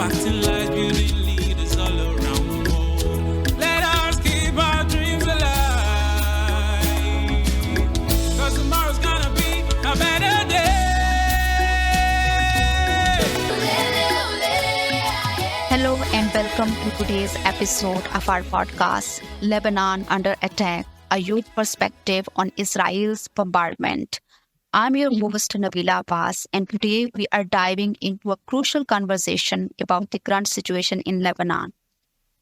Acting like building leaders all around the world. Let us keep our dreams alive. Cause tomorrow's gonna be a better day. Hello and welcome to today's episode of our podcast, Lebanon Under Attack, a youth perspective on Israel's bombardment. I'm your host, Nabila Abbas, and today we are diving into a crucial conversation about the current situation in Lebanon.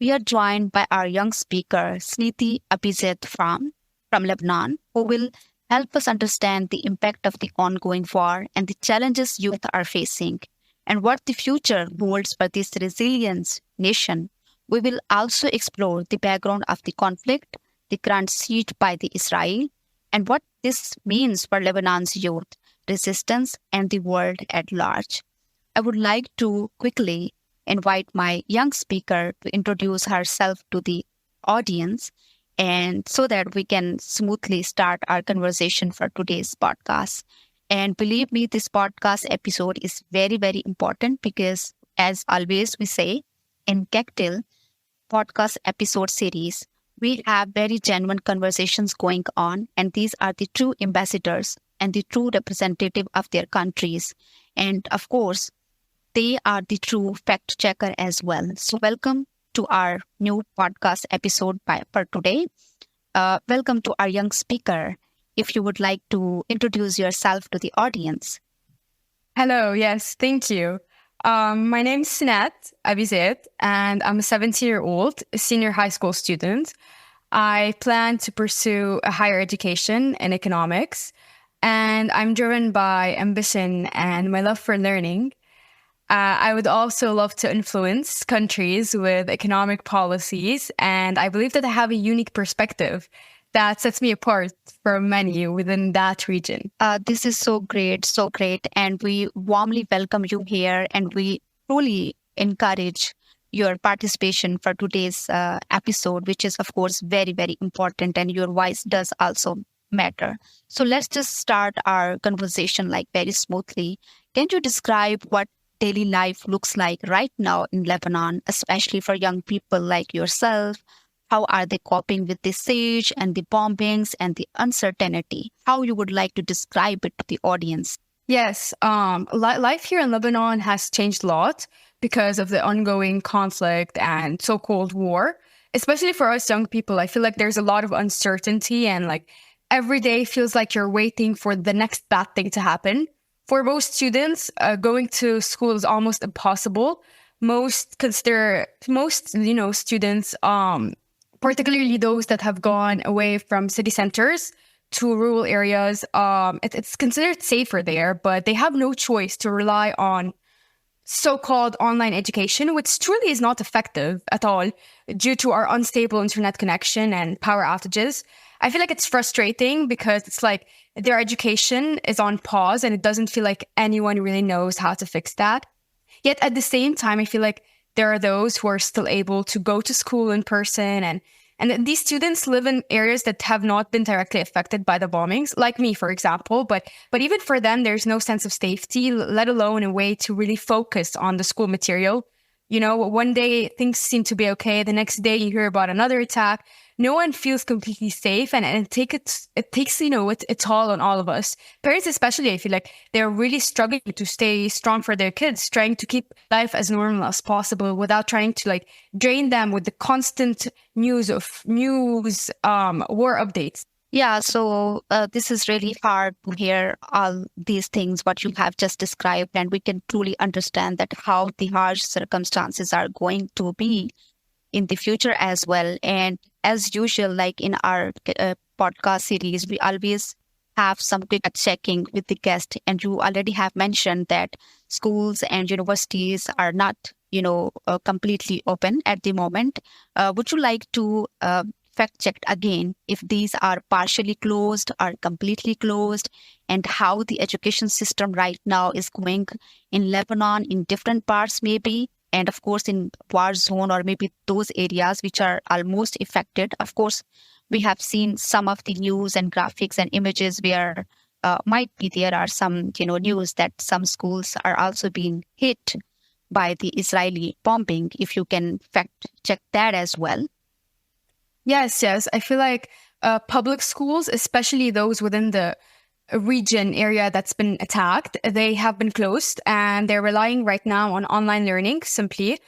We are joined by our young speaker, Sinette from Lebanon, who will help us understand the impact of the ongoing war and the challenges youth are facing and what the future holds for this resilient nation. We will also explore the background of the conflict, the current siege by the Israel, and what this means for Lebanon's youth, resistance, and the world at large. I would like to quickly invite my young speaker to introduce herself to the audience and so that we can smoothly start our conversation for today's podcast. And believe me, this podcast episode is very, very important because, as always, we say in Cocktail podcast episode series, we have very genuine conversations going on, and these are the true ambassadors and the true representative of their countries. And of course, they are the true fact checker as well. So welcome to our new podcast episode for today. Welcome to our young speaker. If you would like to introduce yourself to the audience. Hello, yes, thank you. My name is Sinette and I'm a 17-year-old senior high school student. I plan to pursue a higher education in economics, and I'm driven by ambition and my love for learning. I would also love to influence countries with economic policies, and I believe that I have a unique perspective that sets me apart from many within that region. This is so great, and we warmly welcome you here, and we truly encourage your participation for today's episode, which is, of course, very, very important, and your voice does also matter. So let's just start our conversation very smoothly. Can you describe what daily life looks like right now in Lebanon, especially for young people like yourself? How are they coping with the siege and the bombings and the uncertainty? How you would like to describe it to the audience? Yes, life here in Lebanon has changed a lot because of the ongoing conflict and so-called war. Especially for us young people, I feel like there's a lot of uncertainty and every day feels like you're waiting for the next bad thing to happen. For most students, going to school is almost impossible. Most students, particularly those that have gone away from city centers to rural areas, it's considered safer there, but they have no choice to rely on so-called online education, which truly is not effective at all due to our unstable internet connection and power outages. I feel like it's frustrating because it's their education is on pause and it doesn't feel like anyone really knows how to fix that. Yet at the same time, I feel like there are those who are still able to go to school in person, and these students live in areas that have not been directly affected by the bombings, like me, for example. But even for them, there's no sense of safety, let alone a way to really focus on the school material. You know, one day things seem to be okay. The next day you hear about another attack. No one feels completely safe, and it takes a toll on all of us. Parents especially, I feel like they're really struggling to stay strong for their kids, trying to keep life as normal as possible without trying to drain them with the constant news, war updates. Yeah, so this is really hard to hear all these things, what you have just described, and we can truly understand that how the harsh circumstances are going to be in the future as well. And as usual, in our podcast series, we always have some quick checking with the guest. And you already have mentioned that schools and universities are not, completely open at the moment. Would you like to fact check again if these are partially closed or completely closed, and how the education system right now is going in Lebanon in different parts maybe? And of course, in war zone or maybe those areas which are almost affected. Of course, we have seen some of the news and graphics and images where there are some, news that some schools are also being hit by the Israeli bombing. If you can fact check that as well. Yes, yes. I feel like public schools, especially those within the region area that's been attacked, they have been closed and they're relying right now on online learning simply.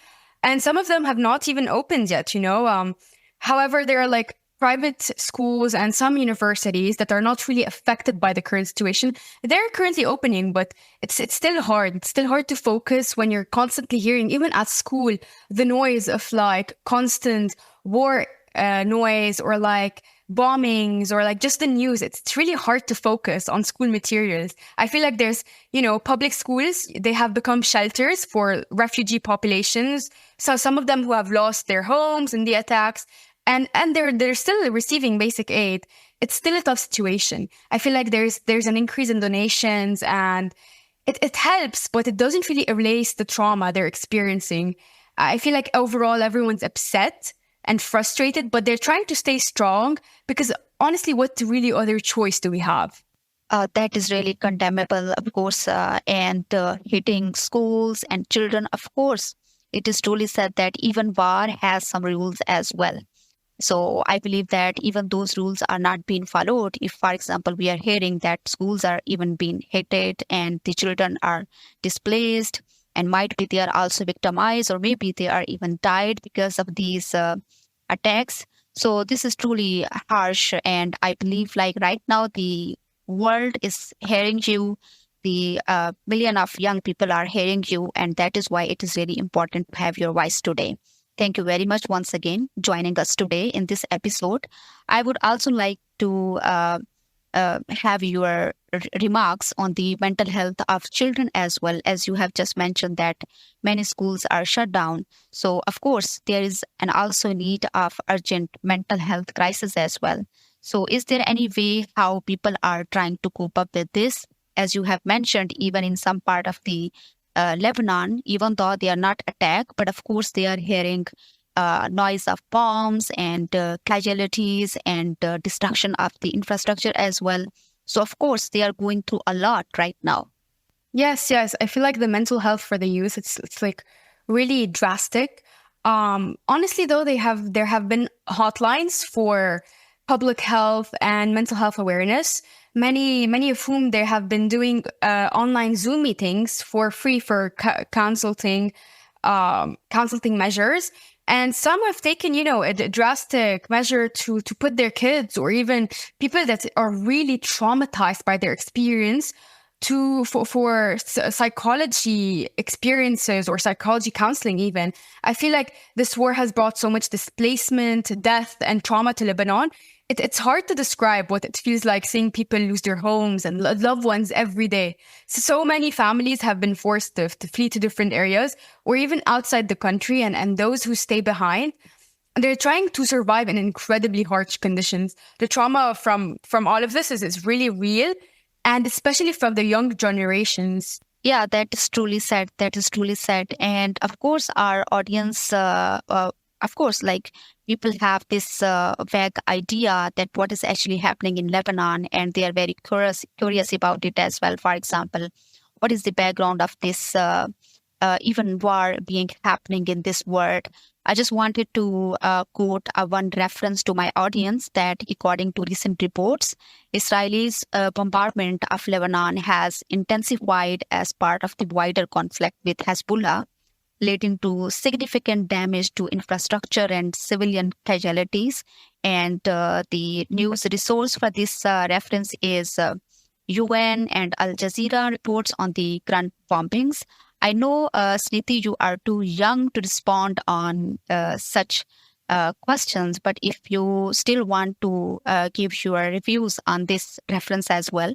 And some of them have not even opened yet, you know. However, there are like private schools and some universities that are not really affected by the current situation. They're currently opening, but it's still hard. It's still hard to focus when you're constantly hearing, even at school, the noise of like constant war noise or like bombings or like just the news. It's really hard to focus on school materials. I feel like there's, you know, public schools, they have become shelters for refugee populations. So some of them who have lost their homes in the attacks and they're still receiving basic aid. It's still a tough situation. I feel like there's an increase in donations and it helps, but it doesn't really erase the trauma they're experiencing. I feel like overall everyone's upset and frustrated, but they're trying to stay strong because honestly, what really other choice do we have? That is really condemnable, of course, and hitting schools and children, of course. It is truly said that even war has some rules as well. So I believe that even those rules are not being followed. If, for example, we are hearing that schools are even being hit and the children are displaced and might be they are also victimized or maybe they are even died because of these attacks. So this is truly harsh. And I believe like right now the world is hearing you. The million of young people are hearing you. And that is why it is really important to have your voice today. Thank you very much once again joining us today in this episode. I would also like to have your remarks on the mental health of children as well, as you have just mentioned that many schools are shut down. So, of course, there is an also need of urgent mental health crisis as well. So, is there any way how people are trying to cope up with this? As you have mentioned, even in some part of the Lebanon, even though they are not attacked, but of course they are hearing noise of bombs and casualties and destruction of the infrastructure as well. So of course they are going through a lot right now. Yes, yes. I feel like the mental health for the youth, it's like really drastic. Honestly, though, there have been hotlines for public health and mental health awareness. Many of whom they have been doing online Zoom meetings for free for consulting measures. And some have taken, you know, a drastic measure to put their kids or even people that are really traumatized by their experience for psychology experiences or psychology counseling even. I feel like this war has brought so much displacement, death, and trauma to Lebanon. It's hard to describe what it feels like seeing people lose their homes and loved ones every day. So many families have been forced to flee to different areas or even outside the country, and those who stay behind, they're trying to survive in incredibly harsh conditions. The trauma from all of this is really real, and especially from the young generations. Yeah, that is truly sad. That is truly sad. And of course, our audience, of course, like people have this vague idea that what is actually happening in Lebanon, and they are very curious about it as well. For example, what is the background of this even war being happening in this world? I just wanted to quote one reference to my audience that according to recent reports, Israel's bombardment of Lebanon has intensified as part of the wider conflict with Hezbollah, leading to significant damage to infrastructure and civilian casualties. And the news resource for this reference is UN and Al Jazeera reports on the current bombings. I know, Sinette, you are too young to respond on such questions, but if you still want to give your reviews on this reference as well.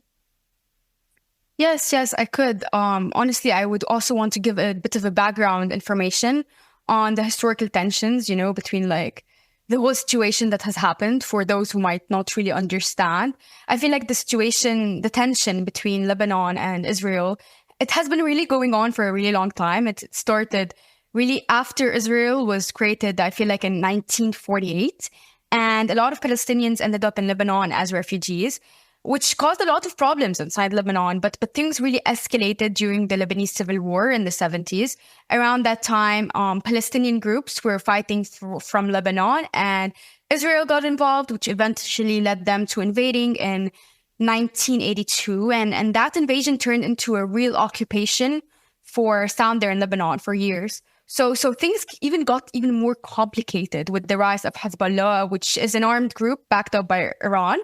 Yes, yes, I could. Honestly, I would also want to give a bit of a background information on the historical tensions, you know, between like the whole situation that has happened for those who might not really understand. I feel like the tension between Lebanon and Israel, it has been really going on for a really long time. It started really after Israel was created, I feel like in 1948. And a lot of Palestinians ended up in Lebanon as refugees. which caused a lot of problems inside Lebanon. But things really escalated during the Lebanese civil war in the 70s. Around that time, Palestinian groups were fighting from Lebanon, and Israel got involved, which eventually led them to invading in 1982. And that invasion turned into a real occupation for down there in Lebanon for years. So things even got even more complicated with the rise of Hezbollah, which is an armed group backed up by Iran.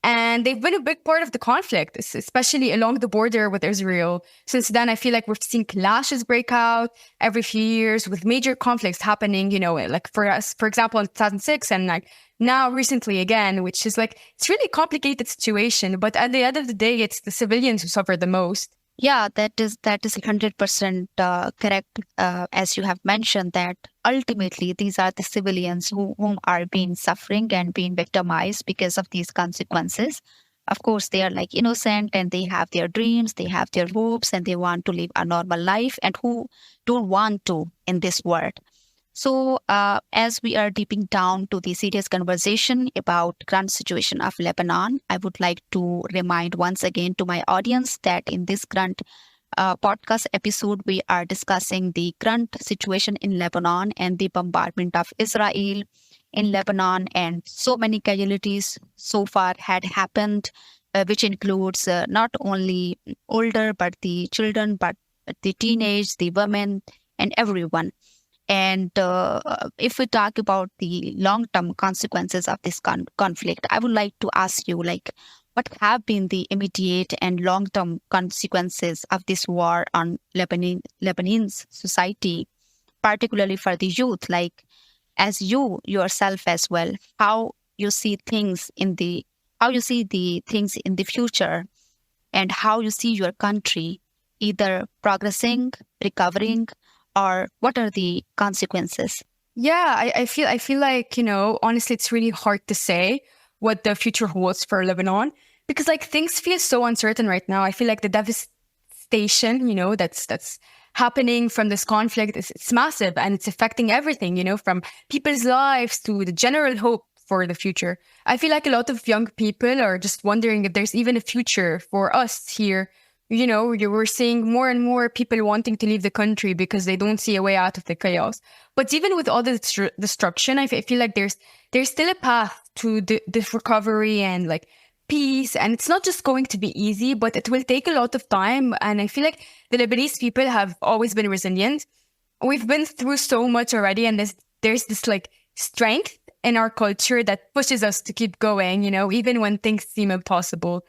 And they've been a big part of the conflict, especially along the border with Israel. Since then, I feel like we've seen clashes break out every few years with major conflicts happening, like for us, for example, in 2006 and like now recently again, which is like, it's really complicated situation. But at the end of the day, it's the civilians who suffer the most. Yeah, that is 100% correct. As you have mentioned, that ultimately these are the civilians whom are being suffering and being victimized because of these consequences. Of course, they are like innocent and they have their dreams, they have their hopes, and they want to live a normal life, and who don't want to in this world. So, as we are deeping down to the serious conversation about current situation of Lebanon, I would like to remind once again to my audience that in this current podcast episode, we are discussing the current situation in Lebanon and the bombardment of Israel in Lebanon, and so many casualties so far had happened, which includes not only older, but the children, but the teenage, the women, and everyone. And if we talk about the long-term consequences of this conflict, I would like to ask you, like, what have been the immediate and long-term consequences of this war on Lebanese society, particularly for the youth, like as you yourself as well, how you see things in the future, and how you see your country either progressing, recovering, or what are the consequences? Yeah, I feel like, honestly, it's really hard to say what the future holds for Lebanon because like things feel so uncertain right now. I feel like the devastation, that's happening from this conflict it's massive, and it's affecting everything, from people's lives to the general hope for the future. I feel like a lot of young people are just wondering if there's even a future for us here. We're seeing more and more people wanting to leave the country because they don't see a way out of the chaos. But even with all the destruction, I feel like there's still a path to this recovery and like peace. And it's not just going to be easy, but it will take a lot of time. And I feel like the Lebanese people have always been resilient. We've been through so much already, and there's this like strength in our culture that pushes us to keep going, even when things seem impossible.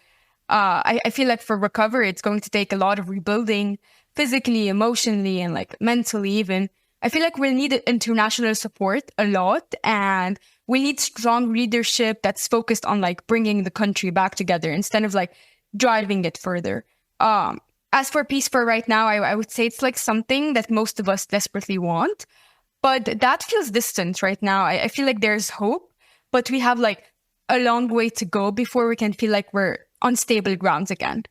I feel like for recovery, it's going to take a lot of rebuilding physically, emotionally, and like mentally even. I feel like we'll need international support a lot, and we need strong leadership that's focused on like bringing the country back together instead of like driving it further. As for peace for right now, I would say it's like something that most of us desperately want, but that feels distant right now. I feel like there's hope, but we have like a long way to go before we can feel like we're on stable grounds again.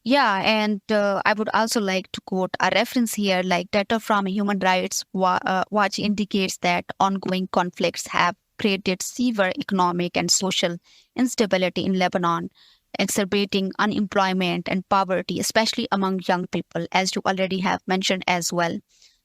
Yeah, and I would also like to quote a reference here, like data from Human Rights Watch indicates that ongoing conflicts have created severe economic and social instability in Lebanon, exacerbating unemployment and poverty, especially among young people, as you already have mentioned as well.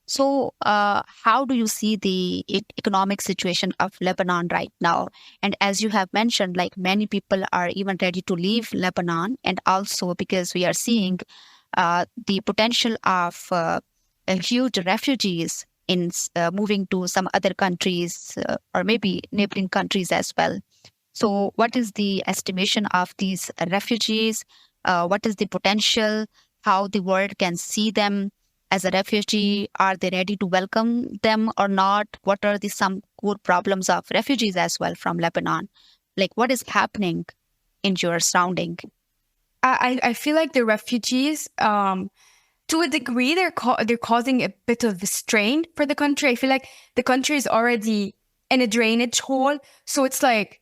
So, how do you see the economic situation of Lebanon right now? And as you have mentioned, like many people are even ready to leave Lebanon, and also because we are seeing the potential of huge refugees in moving to some other countries or maybe neighboring countries as well. So, what is the estimation of these refugees? What is the potential? How the world can see them as a refugee? Are they ready to welcome them or not? What are some core problems of refugees as well from Lebanon? Like, what is happening in your surrounding? I feel like the refugees, to a degree, they're causing a bit of a strain for the country. I feel like the country is already in a drainage hole, so it's like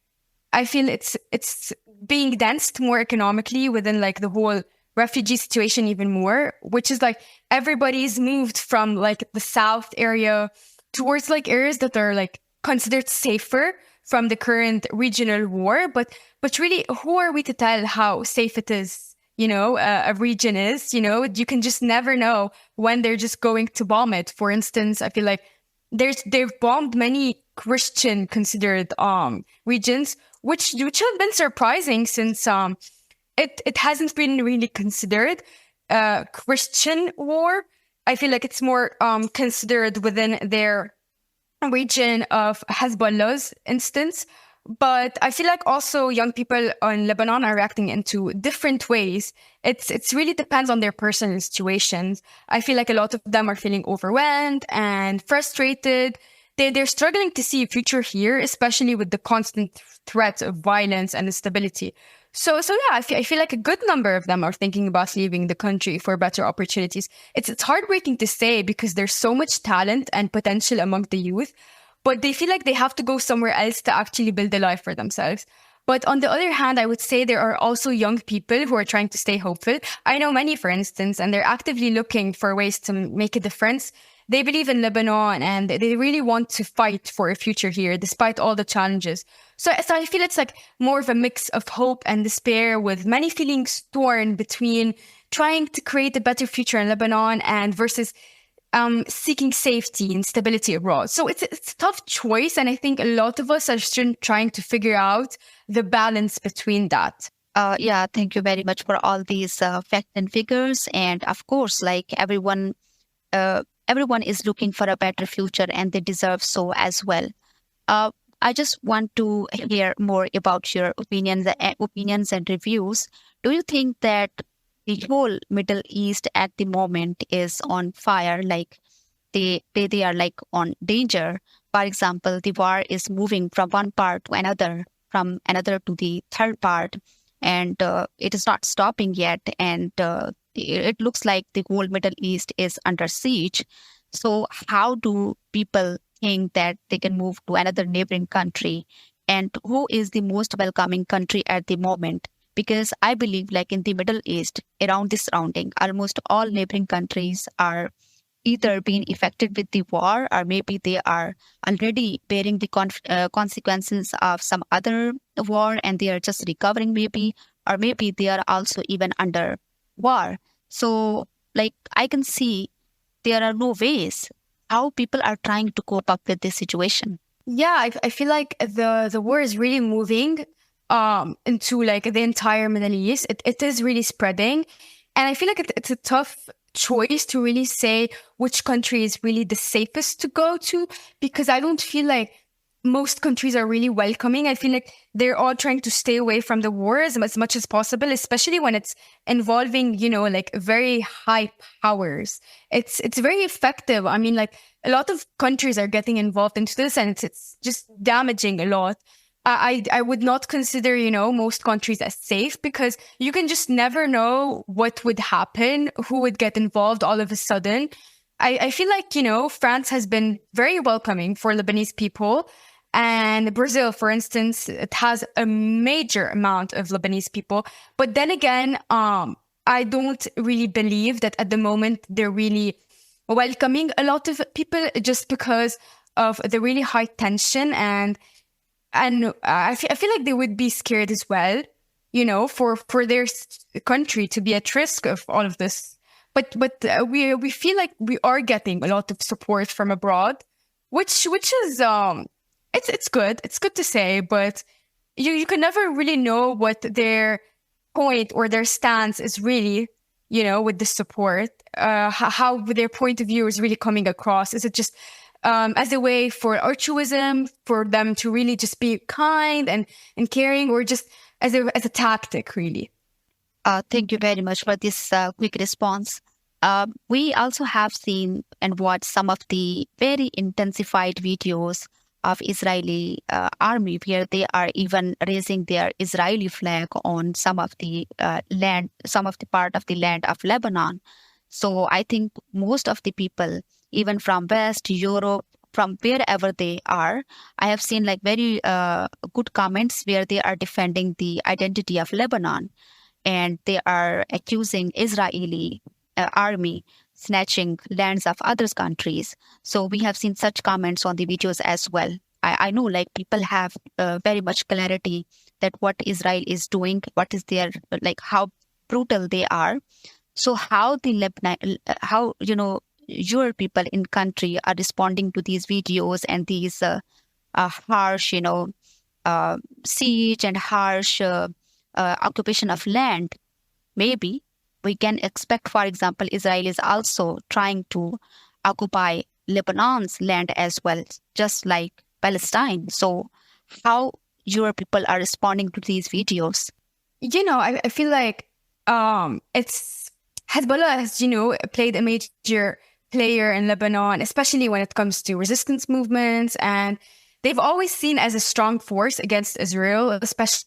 I feel it's being densed more economically within like the whole refugee situation even more, which is like everybody's moved from like the south area towards like areas that are like considered safer from the current regional war. But really, who are we to tell how safe it is? A region is. You can just never know when they're just going to bomb it. For instance, I feel like they've bombed many Christian considered regions, which have been surprising since it hasn't been really considered a Christian war. I feel like it's more considered within their region of Hezbollah's instance. But I feel like also young people in Lebanon are reacting into different ways. It's really depends on their personal situations. I feel like a lot of them are feeling overwhelmed and frustrated. They're struggling to see a future here, especially with the constant threat of violence and instability. So yeah, I feel like a good number of them are thinking about leaving the country for better opportunities. It's heartbreaking to say because there's so much talent and potential among the youth, but they feel like they have to go somewhere else to actually build a life for themselves. But on the other hand, I would say there are also young people who are trying to stay hopeful. I know many, for instance, and they're actively looking for ways to make a difference. They believe in Lebanon and they really want to fight for a future here, despite all the challenges. So I feel it's like more of a mix of hope and despair, with many feelings torn between trying to create a better future in Lebanon and versus seeking safety and stability abroad. So it's a tough choice. And I think a lot of us are still trying to figure out the balance between that. Yeah, thank you very much for all these facts and figures. And of course, like everyone is looking for a better future and they deserve so as well. I just want to hear more about your opinions and reviews. Do you think that the whole Middle East at the moment is on fire, like they are like on danger? For example, the war is moving from one part to another, from another to the third part, and it is not stopping yet. And it looks like the whole Middle East is under siege. So how do people think that they can move to another neighboring country? And who is the most welcoming country at the moment? Because I believe like in the Middle East, around the surrounding, almost all neighboring countries are either being affected with the war, or maybe they are already bearing the consequences of some other war and they are just recovering maybe, or maybe they are also even under war. So like I can see there are no ways how people are trying to cope up with this situation. Yeah, I feel like the war is really moving into like the entire Middle East. It is really spreading. And I feel like it's a tough choice to really say which country is really the safest to go to, because I don't feel like most countries are really welcoming. I feel like they're all trying to stay away from the war as much as possible, especially when it's involving, like very high powers. It's very effective. I mean, like a lot of countries are getting involved into this and it's just damaging a lot. I would not consider, most countries as safe, because you can just never know what would happen, who would get involved all of a sudden. I feel like, France has been very welcoming for Lebanese people. And Brazil, for instance, it has a major amount of Lebanese people. But then again, I don't really believe that at the moment they're really welcoming a lot of people, just because of the really high tension. And I feel like they would be scared as well, for their country to be at risk of all of this. But we feel like we are getting a lot of support from abroad, which is it's good. It's good to say, but you can never really know what their point or their stance is really, with the support. How their point of view is really coming across. Is it just as a way for altruism, for them to really just be kind and caring, or just as a tactic, really? Thank you very much for this quick response. We also have seen and watched some of the very intensified videos of Israeli army, where they are even raising their Israeli flag on some of the land, some of the part of the land of Lebanon. So I think most of the people, even from West Europe, from wherever they are, I have seen like very good comments where they are defending the identity of Lebanon, and they are accusing Israeli army snatching lands of other countries. So we have seen such comments on the videos as well. I know like people have very much clarity that what Israel is doing, what is their like how brutal they are. So how the Lebanon, how your people in country are responding to these videos and these harsh siege and harsh occupation of land. Maybe we can expect, for example, Israel is also trying to occupy Lebanon's land as well, just like Palestine. So, how your people are responding to these videos? I feel like it's Hezbollah has, played a major player in Lebanon, especially when it comes to resistance movements. And they've always seen as a strong force against Israel, especially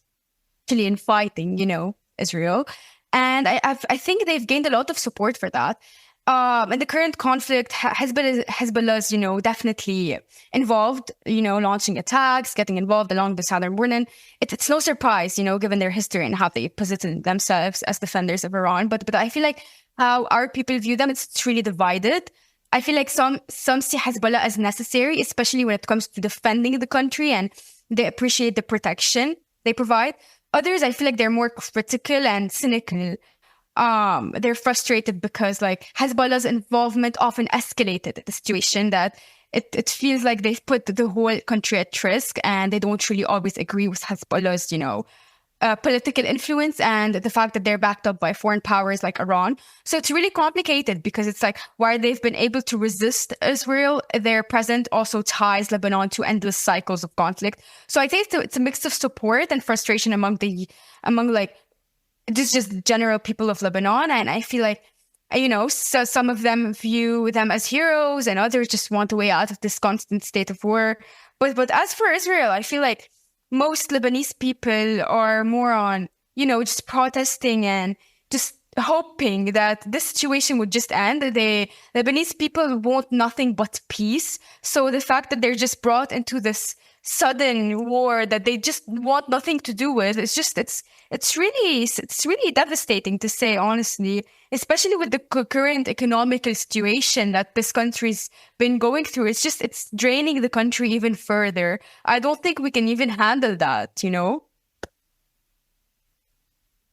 in fighting, Israel. And I think they've gained a lot of support for that. In the current conflict, Hezbollah's, definitely involved, launching attacks, getting involved along the southern border. It's no surprise, given their history and how they position themselves as defenders of Iran. But I feel like how our people view them, it's really divided. I feel like some see Hezbollah as necessary, especially when it comes to defending the country, and they appreciate the protection they provide. Others, I feel like they're more critical and cynical. They're frustrated because like Hezbollah's involvement often escalated the situation, that it feels like they've put the whole country at risk, and they don't really always agree with Hezbollah's, political influence and the fact that they're backed up by foreign powers like Iran. So it's really complicated because it's like while they've been able to resist Israel, their presence also ties Lebanon to endless cycles of conflict. So I think it's a mix of support and frustration among like just general people of Lebanon. And I feel like, so some of them view them as heroes and others just want a way out of this constant state of war. But as for Israel, I feel like most Lebanese people are more on, just protesting and just hoping that this situation would just end. The Lebanese people want nothing but peace. So the fact that they're just brought into this sudden war that they just want nothing to do with, it's really devastating, to say honestly, especially with the current economical situation that this country's been going through. It's draining the country even further. I don't think we can even handle that,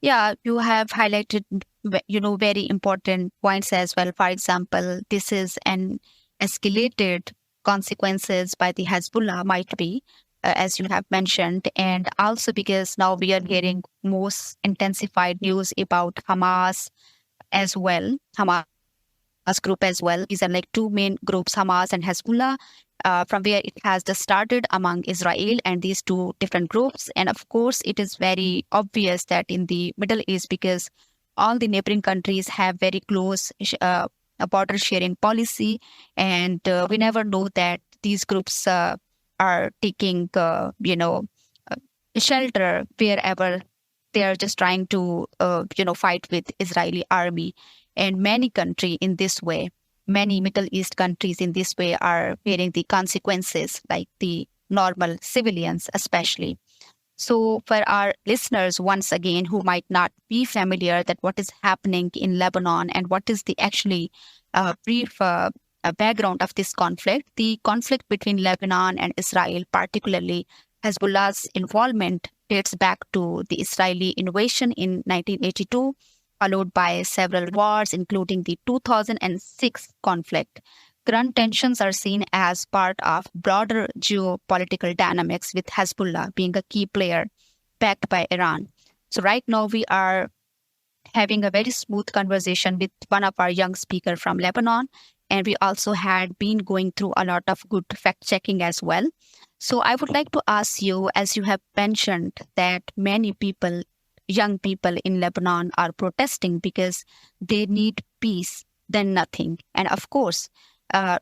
Yeah, you have highlighted, very important points as well. For example, this is an escalated consequences by the Hezbollah might be, as you have mentioned, and also because now we are hearing most intensified news about Hamas as well, Hamas group as well. These are like two main groups, Hamas and Hezbollah, from where it has just started among Israel and these two different groups. And of course, it is very obvious that in the Middle East, because all the neighboring countries have very close a border sharing policy, and we never know that these groups are taking shelter wherever they are just trying to fight with Israeli army. And many Middle East countries in this way are bearing the consequences, like the normal civilians especially. So for our listeners, once again, who might not be familiar that what is happening in Lebanon and what is the actually brief background of this conflict, the conflict between Lebanon and Israel, particularly Hezbollah's involvement, dates back to the Israeli invasion in 1982, followed by several wars, including the 2006 conflict. Current tensions are seen as part of broader geopolitical dynamics, with Hezbollah being a key player backed by Iran. So right now we are having a very smooth conversation with one of our young speakers from Lebanon, and we also had been going through a lot of good fact-checking as well. So I would like to ask you, as you have mentioned that many people, young people in Lebanon are protesting because they need peace than nothing. And of course,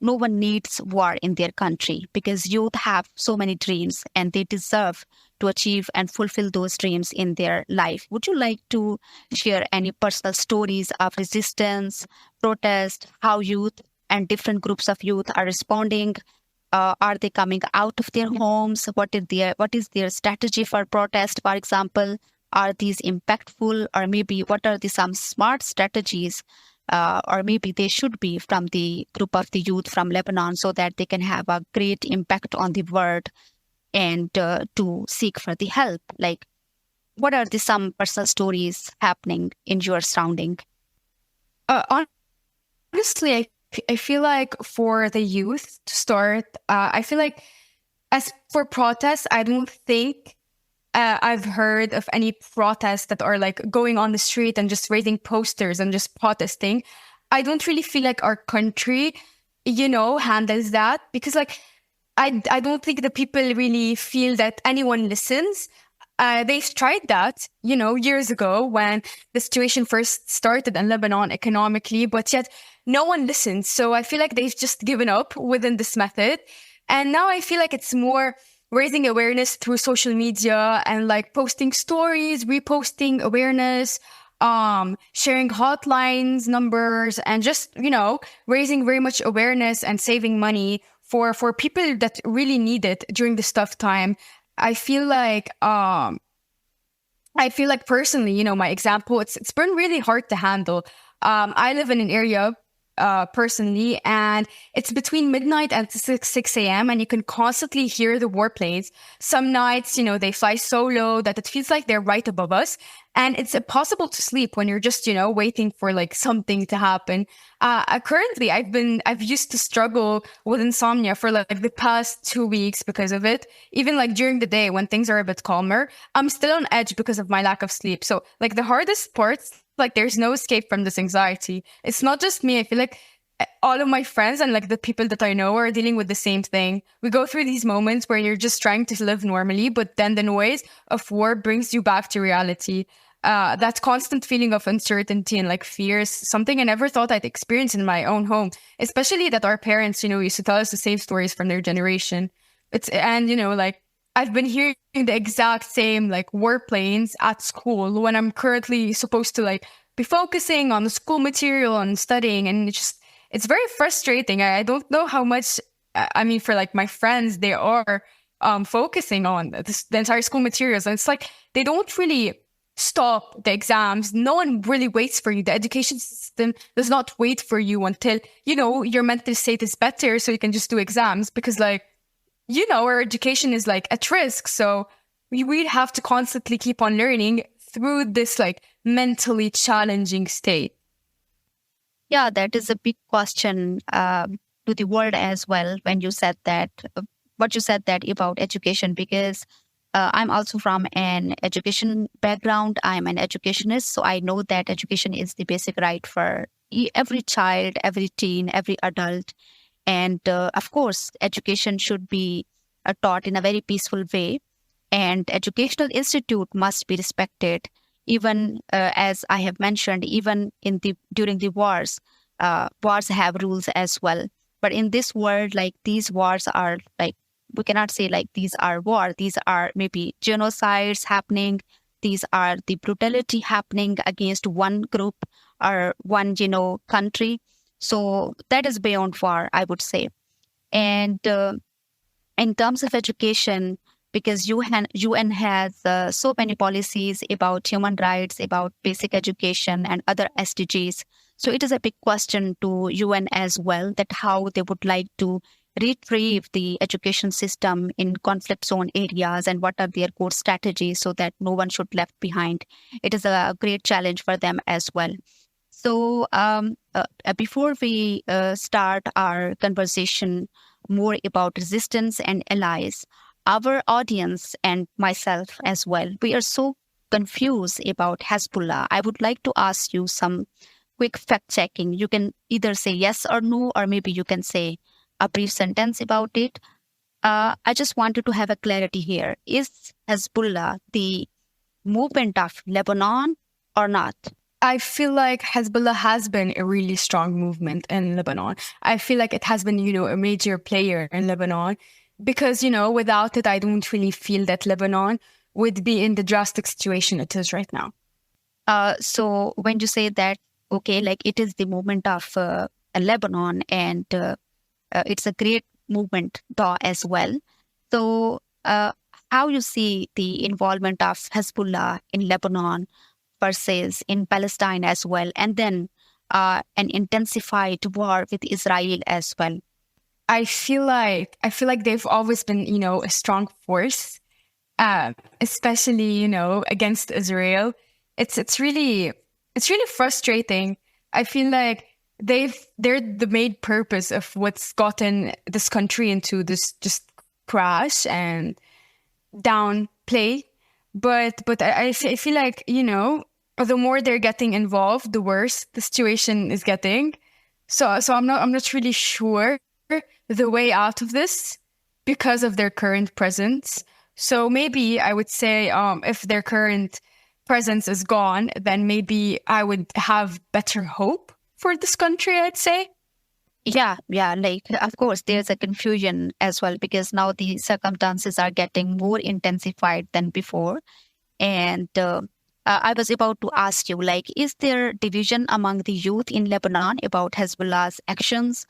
no one needs war in their country because youth have so many dreams and they deserve to achieve and fulfill those dreams in their life. Would you like to share any personal stories of resistance, protest, how youth and different groups of youth are responding? Are they coming out of their homes? What is their strategy for protest, for example? Are these impactful, or maybe what are some smart strategies or maybe they should be from the group of the youth from Lebanon, so that they can have a great impact on the world and to seek for the help? Like, what are the some personal stories happening in your surrounding? Honestly, I feel like for the youth to start, I feel like as for protests, I don't think I've heard of any protests that are like going on the street and just raising posters and just protesting. I don't really feel like our country, handles that, because like I don't think the people really feel that anyone listens. They've tried that, years ago when the situation first started in Lebanon economically, but yet no one listened. So I feel like they've just given up within this method. And now I feel like it's more raising awareness through social media and like posting stories, reposting awareness, sharing hotlines, numbers, and just, raising very much awareness and saving money for people that really need it during this tough time. I feel like personally, my example, it's been really hard to handle. I live in an area personally, and it's between midnight and 6 a.m. and you can constantly hear the warplanes. Some nights, they fly so low that it feels like they're right above us, and it's impossible to sleep when you're just, waiting for like something to happen. Currently, I've used to struggle with insomnia for like the past 2 weeks because of it. Even like during the day when things are a bit calmer, I'm still on edge because of my lack of sleep. So like the hardest parts, like there's no escape from this anxiety. It's not just me. I feel like all of my friends and like the people that I know are dealing with the same thing. We go through these moments where you're just trying to live normally, but then the noise of war brings you back to reality. That constant feeling of uncertainty and like fear is something I never thought I'd experience in my own home, especially that our parents, used to tell us the same stories from their generation. Like I've been hearing the exact same like warplanes at school when I'm currently supposed to like be focusing on the school material and studying, and it's very frustrating. I don't know how much, for like my friends, they are focusing on the entire school materials, and it's like they don't really stop the exams. No one really waits for you. The education system does not wait for you until, your mental state is better so you can just do exams, because like, our education is like at risk. So we have to constantly keep on learning through this like mentally challenging state. Yeah, that is a big question to the world as well. When you said that, what you said that about education, because I'm also from an education background. I'm an educationist, so I know that education is the basic right for every child, every teen, every adult. And of course, education should be taught in a very peaceful way. And educational institute must be respected. Even as I have mentioned, even during the wars, wars have rules as well. But in this world, like these wars are like, we cannot say like these are war. These are maybe genocides happening. These are the brutality happening against one group or one, country. So that is beyond war, I would say. And in terms of education, because UN has so many policies about human rights, about basic education and other SDGs. So it is a big question to UN as well, that how they would like to retrieve the education system in conflict zone areas and what are their core strategies so that no one should left behind. It is a great challenge for them as well. So before we start our conversation more about resistance and allies, our audience and myself as well, we are so confused about Hezbollah. I would like to ask you some quick fact checking. You can either say yes or no, or maybe you can say a brief sentence about it. I just wanted to have a clarity here. Is Hezbollah the movement of Lebanon or not? I feel like Hezbollah has been a really strong movement in Lebanon. I feel like it has been, a major player in Lebanon because, without it, I don't really feel that Lebanon would be in the drastic situation it is right now. So when you say that, okay, like it is the movement of Lebanon and it's a great movement though as well. So how you see the involvement of Hezbollah in Lebanon versus in Palestine as well? And then an intensified war with Israel as well? I feel like they've always been, a strong force, especially, against Israel. It's really frustrating. I feel like they're the main purpose of what's gotten this country into this just crash and downplay. But I feel like, the more they're getting involved, the worse the situation is getting. So I'm not really sure the way out of this because of their current presence. So maybe I would say, if their current presence is gone, then maybe I would have better hope for this country, I'd say. Yeah, like of course there's a confusion as well because now the circumstances are getting more intensified than before. And I was about to ask you, like, is there division among the youth in Lebanon about Hezbollah's actions?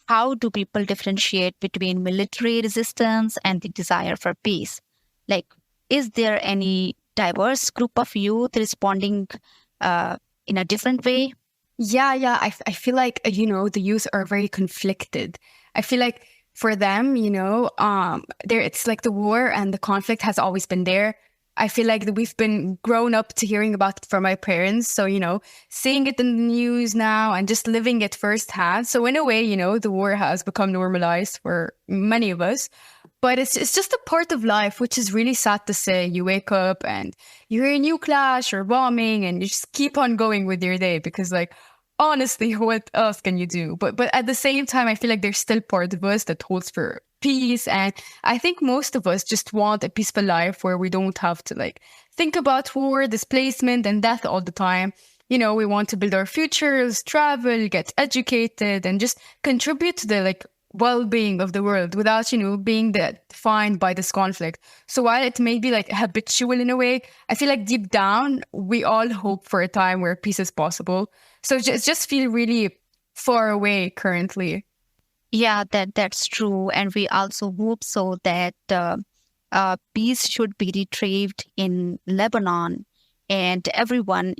How do people differentiate between military resistance and the desire for peace? Like, is there any diverse group of youth responding in a different way? Yeah. I feel like, the youth are very conflicted. I feel like for them, there it's like the war and the conflict has always been there. I feel like that we've been grown up to hearing about it from my parents. So, seeing it in the news now and just living it firsthand. So in a way, the war has become normalized for many of us. But it's just a part of life, which is really sad to say. You wake up and you hear a new clash or bombing and you just keep on going with your day because, like, honestly, what else can you do? But at the same time, I feel like there's still part of us that holds for peace. And I think most of us just want a peaceful life where we don't have to, like, think about war, displacement, and death all the time. We want to build our futures, travel, get educated, and just contribute to the, like, well-being of the world without, being defined by this conflict. So while it may be like habitual in a way, I feel like deep down, we all hope for a time where peace is possible. So just feel really far away currently. Yeah, that's true. And we also hope so that peace should be retrieved in Lebanon. And everyone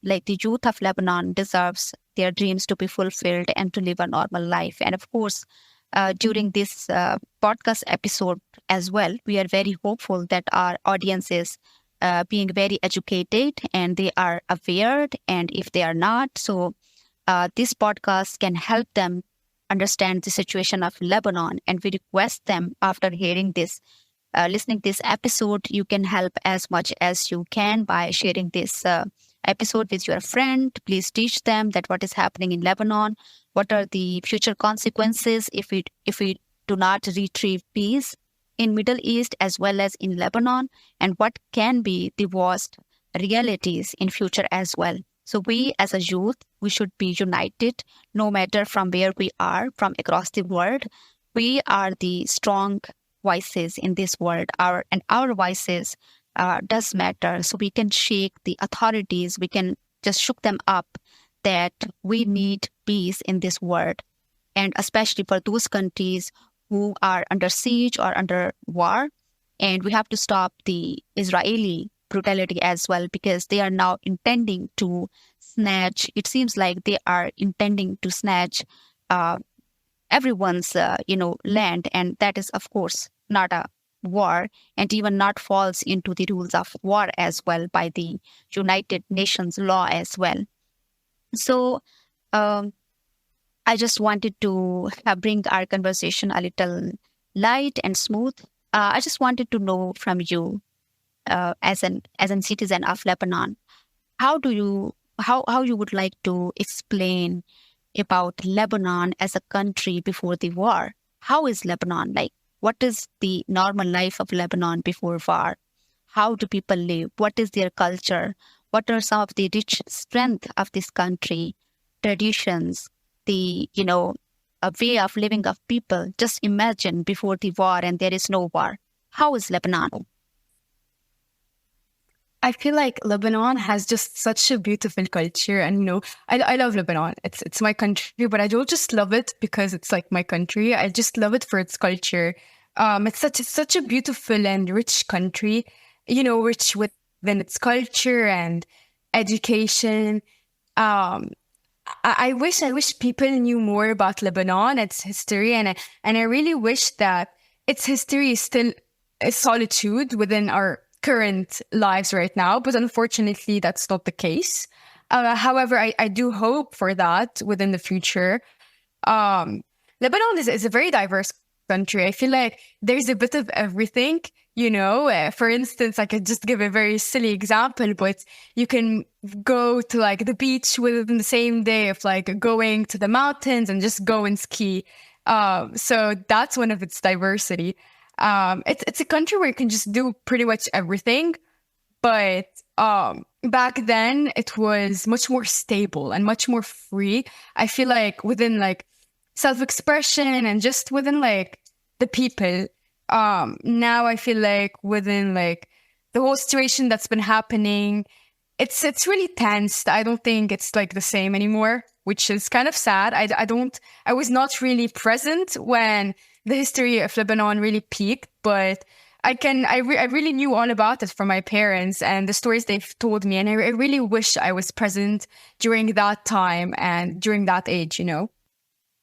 like the youth of Lebanon deserves their dreams to be fulfilled and to live a normal life. And of course, during this podcast episode as well, we are very hopeful that our audience is being very educated and they are aware. And if they are not, so this podcast can help them understand the situation of Lebanon. And we request them after hearing this, listening this episode, you can help as much as you can by sharing this episode with your friend. Please teach them that what is happening in Lebanon, what are the future consequences if we do not retrieve peace in Middle East as well as in Lebanon, and what can be the worst realities in future as well. So we as a youth, we should be united no matter from where we are from across the world. We are the strong voices in this world. Our voices does matter. So we can shake the authorities. We can just shook them up that we need peace in this world. And especially for those countries who are under siege or under war. And we have to stop the Israeli brutality as well, because they are now intending to snatch, it seems like they are intending to snatch everyone's, land. And that is, of course, not a war and even not falls into the rules of war as well by the United Nations law as well. So I just wanted to bring our conversation a little light and smooth. I just wanted to know from you, as an citizen of Lebanon, how you would like to explain about Lebanon as a country before the war? How is Lebanon like? What is the normal life of Lebanon before war? How do people live? What is their culture? What are some of the rich strength of this country, traditions, the, a way of living of people? Just imagine before the war and there is no war. How is Lebanon? I feel like Lebanon has just such a beautiful culture, and I love Lebanon. It's my country, but I don't just love it because it's like my country. I just love it for its culture. It's such a beautiful and rich country, rich within its culture and education. I wish people knew more about Lebanon, its history, and I really wish that its history is still a solitude within our current lives right now. But unfortunately, that's not the case. However, I do hope for that within the future. um, Lebanon is a very diverse country. I feel like there's a bit of everything, you know. For instance, I could just give a very silly example, but you can go to like the beach within the same day of like going to the mountains and just go and ski. So that's one of its diversity. It's a country where you can just do pretty much everything. But back then it was much more stable and much more free. I feel like within like self-expression and just within like the people. Now I feel like within like the whole situation that's been happening, it's really tense. I don't think it's like the same anymore, which is kind of sad. I was not really present when the history of Lebanon really peaked, but I really knew all about it from my parents and the stories they've told me, and I really wish I was present during that time and during that age, you know.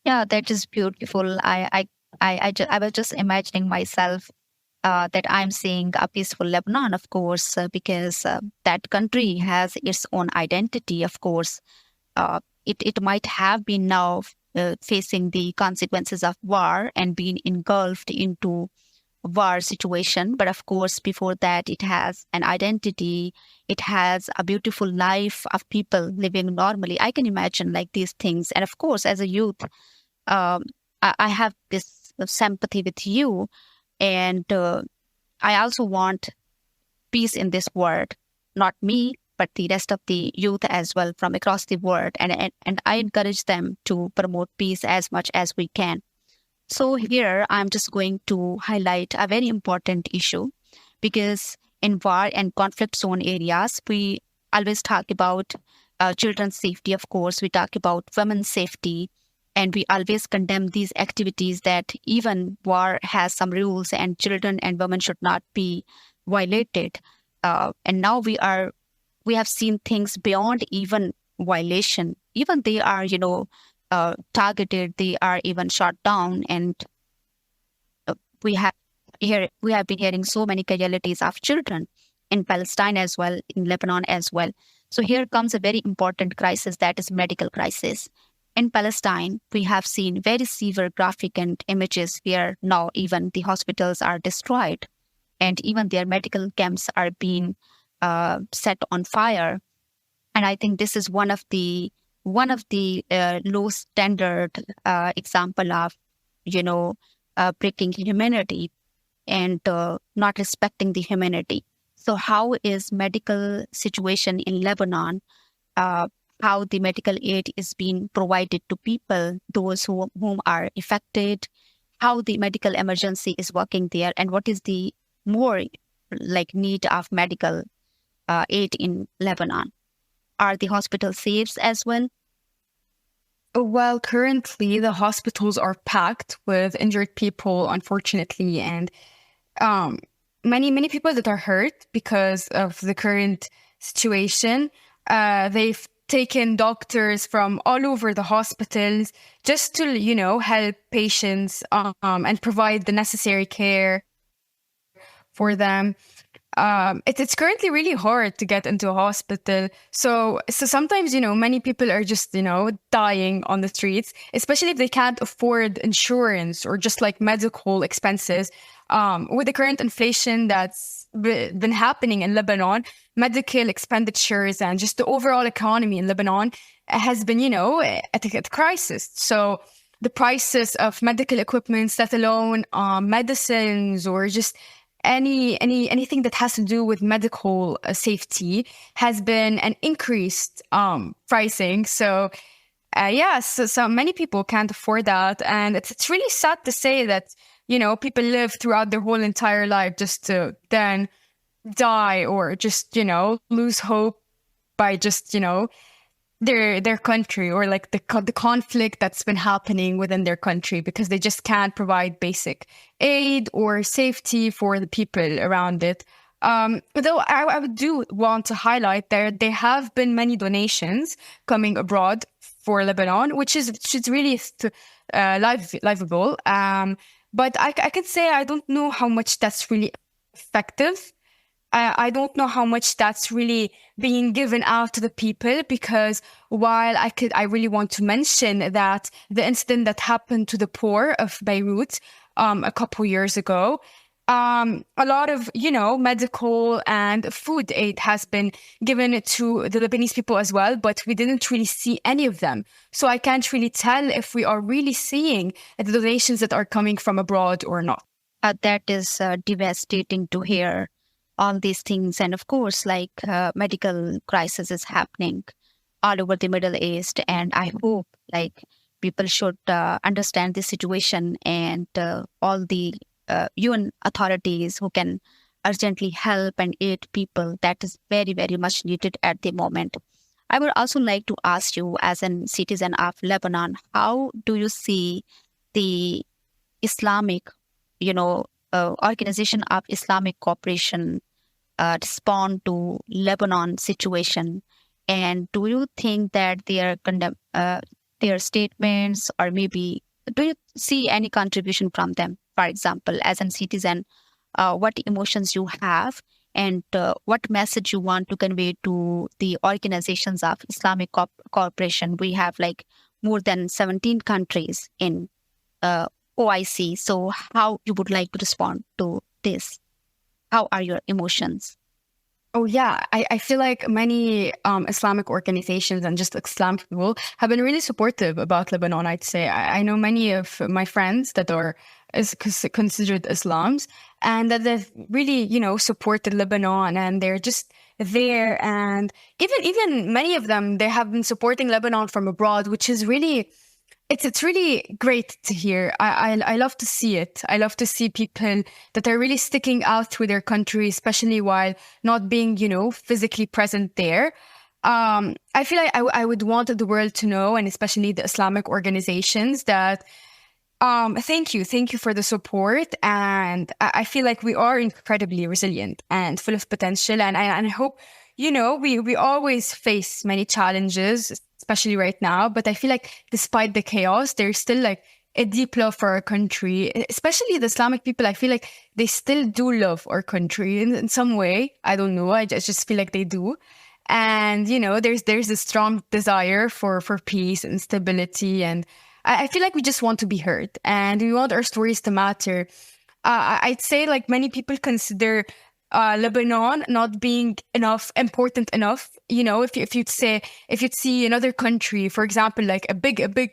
Yeah, that is beautiful. I was just imagining myself that I'm seeing a peaceful Lebanon, of course, because that country has its own identity, of course. It might have been now facing the consequences of war and being engulfed into war situation. But of course, before that, it has an identity. It has a beautiful life of people living normally. I can imagine like these things. And of course, as a youth, I have this sympathy with you. And I also want peace in this world, not me, but the rest of the youth as well from across the world. And I encourage them to promote peace as much as we can. So here I'm just going to highlight a very important issue, because in war and conflict zone areas, we always talk about children's safety, of course. We talk about women's safety, and we always condemn these activities that even war has some rules and children and women should not be violated. And now we have seen things beyond even violation. Even they are, targeted, they are even shot down, and we have been hearing so many casualties of children in Palestine as well, in Lebanon as well. So here comes a very important crisis, that is medical crisis. In Palestine, we have seen very severe graphic and images where now even the hospitals are destroyed, and even their medical camps are being set on fire. And I think this is one of the low standard example of, breaking humanity and not respecting the humanity. So how is medical situation in Lebanon? How the medical aid is being provided to people, those whom are affected? How the medical emergency is working there, and what is the more like need of medical aid in Lebanon? Are the hospitals safe as well? Well, currently the hospitals are packed with injured people, unfortunately, and many people that are hurt because of the current situation. They've taken doctors from all over the hospitals just to, help patients and provide the necessary care for them. It's currently really hard to get into a hospital. So sometimes, many people are just, dying on the streets, especially if they can't afford insurance or just like medical expenses. With the current inflation that's been happening in Lebanon, medical expenditures and just the overall economy in Lebanon has been, at a crisis. So the prices of medical equipment, let alone medicines or just anything that has to do with medical safety, has been an increased pricing. So so many people can't afford that, and it's really sad to say that people live throughout their whole entire life just to then die or just lose hope by just their country, or like the conflict that's been happening within their country, because they just can't provide basic aid or safety for the people around it. Though I do want to highlight there have been many donations coming abroad for Lebanon, which is really livable. But I could say I don't know how much that's really effective. I don't know how much that's really being given out to the people, because while I really want to mention that the incident that happened to the poor of Beirut a couple years ago, a lot of, medical and food aid has been given to the Lebanese people as well, but we didn't really see any of them. So I can't really tell if we are really seeing the donations that are coming from abroad or not. That is devastating to hear all these things. And of course, medical crisis is happening all over the Middle East. And I hope people should understand the situation, and all the UN authorities who can urgently help and aid people. That is very, very much needed at the moment. I would also like to ask you, as a citizen of Lebanon, how do you see the Islamic, Organization of Islamic Cooperation respond to Lebanon situation? And do you think that their statements, or maybe do you see any contribution from them? For example, as a citizen, what emotions you have, and what message you want to convey to the organizations of Islamic cooperation? We have more than 17 countries in OIC. So how you would like to respond to this? How are your emotions? Oh, yeah. I feel like many Islamic organizations and just Islamic people have been really supportive about Lebanon, I'd say. I know many of my friends that are considered Islams, and that they've really, supported Lebanon, and they're just there. And even many of them, they have been supporting Lebanon from abroad, which is really... It's really great to hear. I love to see it. I love to see people that are really sticking out with their country, especially while not being, physically present there. I feel like I would want the world to know, and especially the Islamic organizations, that thank you for the support. And I feel like we are incredibly resilient and full of potential. And I hope, we always face many challenges, especially right now. But I feel like despite the chaos, there's still a deep love for our country, especially the Islamic people. I feel like they still do love our country in some way. I don't know. I just feel like they do. And, there's a strong desire for peace and stability. And I feel like we just want to be heard, and we want our stories to matter. I'd say many people consider Lebanon not being important enough. If you'd see another country, for example, a big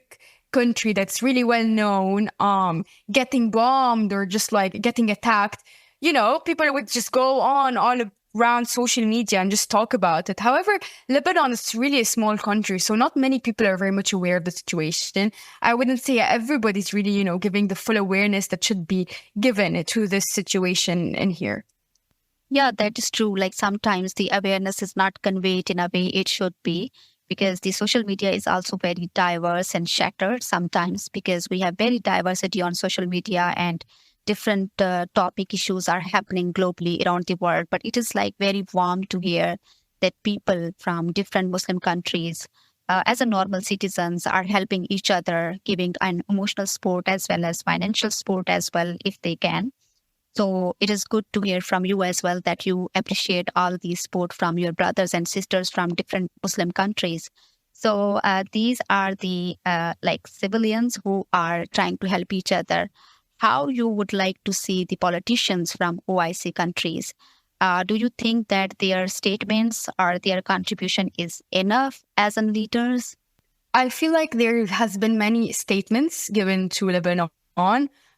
country that's really well known, getting bombed or just getting attacked, people would just go on all around social media and just talk about it. However, Lebanon is really a small country, so not many people are very much aware of the situation. I wouldn't say everybody's really, giving the full awareness that should be given to this situation in here. Yeah, that is true. Sometimes the awareness is not conveyed in a way it should be, because the social media is also very diverse and shattered sometimes, because we have very diversity on social media, and different topic issues are happening globally around the world. But it is very warm to hear that people from different Muslim countries, as a normal citizens, are helping each other, giving an emotional support as well as financial support as well, if they can. So it is good to hear from you as well that you appreciate all the support from your brothers and sisters from different Muslim countries. So these are the civilians who are trying to help each other. How you would like to see the politicians from OIC countries? Do you think that their statements or their contribution is enough as in leaders? I feel like there has been many statements given to Lebanon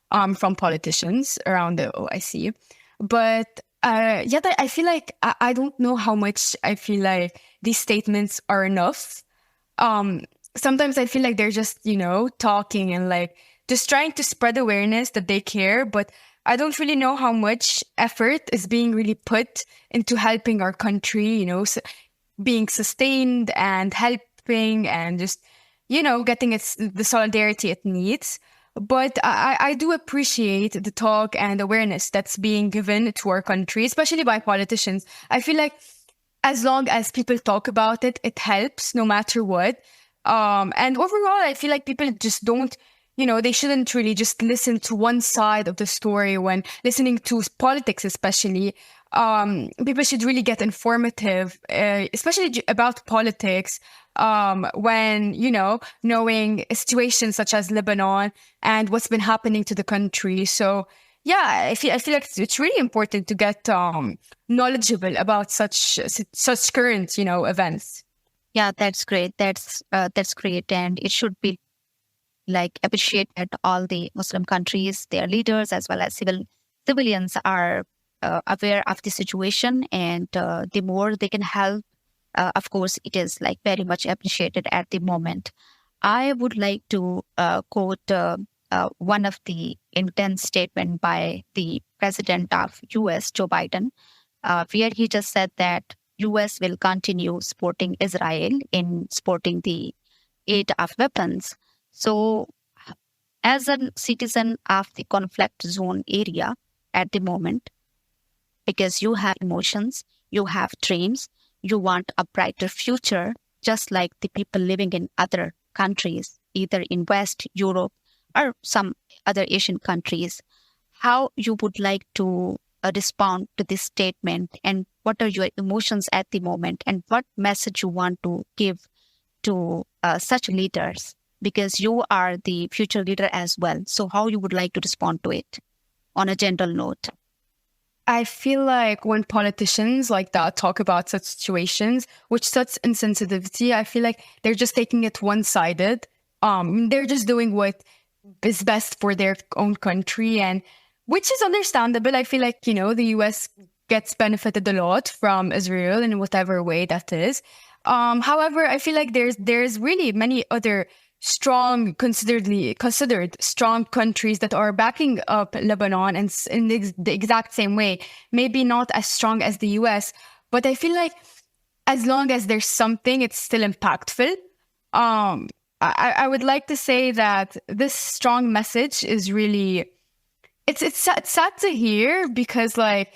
from politicians around the OIC. But yet I feel like I don't know how much I feel like these statements are enough. Sometimes I feel like they're just, talking and just trying to spread awareness that they care. But I don't really know how much effort is being really put into helping our country, being sustained and helping and just, getting the solidarity it needs. But I do appreciate the talk and awareness that's being given to our country, especially by politicians. I feel like as long as people talk about it, it helps no matter what. And overall, I feel like people just don't, they shouldn't really just listen to one side of the story when listening to politics, especially. People should really get informative, especially about politics, when, knowing situations such as Lebanon and what's been happening to the country. So, yeah, I feel like it's really important to get knowledgeable about such current, events. Yeah, that's great. That's great, and it should be like appreciated. All the Muslim countries, their leaders as well as civilians are aware of the situation, and the more they can help, of course, it is like very much appreciated at the moment. I would like to quote one of the intense statement by the president of U.S., Joe Biden, where he just said that U.S. will continue supporting Israel in supporting the aid of weapons. So, as a citizen of the conflict zone area at the moment, because you have emotions, you have dreams, you want a brighter future, just like the people living in other countries, either in West Europe or some other Asian countries. How you would like to respond to this statement, and what are your emotions at the moment, and what message you want to give to such leaders, because you are the future leader as well. So how you would like to respond to it on a general note? I feel like when politicians like that talk about such situations with such insensitivity, I feel like they're just taking it one-sided. They're just doing what is best for their own country, and which is understandable. I feel like, the US gets benefited a lot from Israel in whatever way that is. However, I feel like there's really many other considered strong countries that are backing up Lebanon, and in the exact same way, maybe not as strong as the US, but I feel like as long as there's something, it's still impactful. I would like to say that this strong message is really, it's sad to hear, because like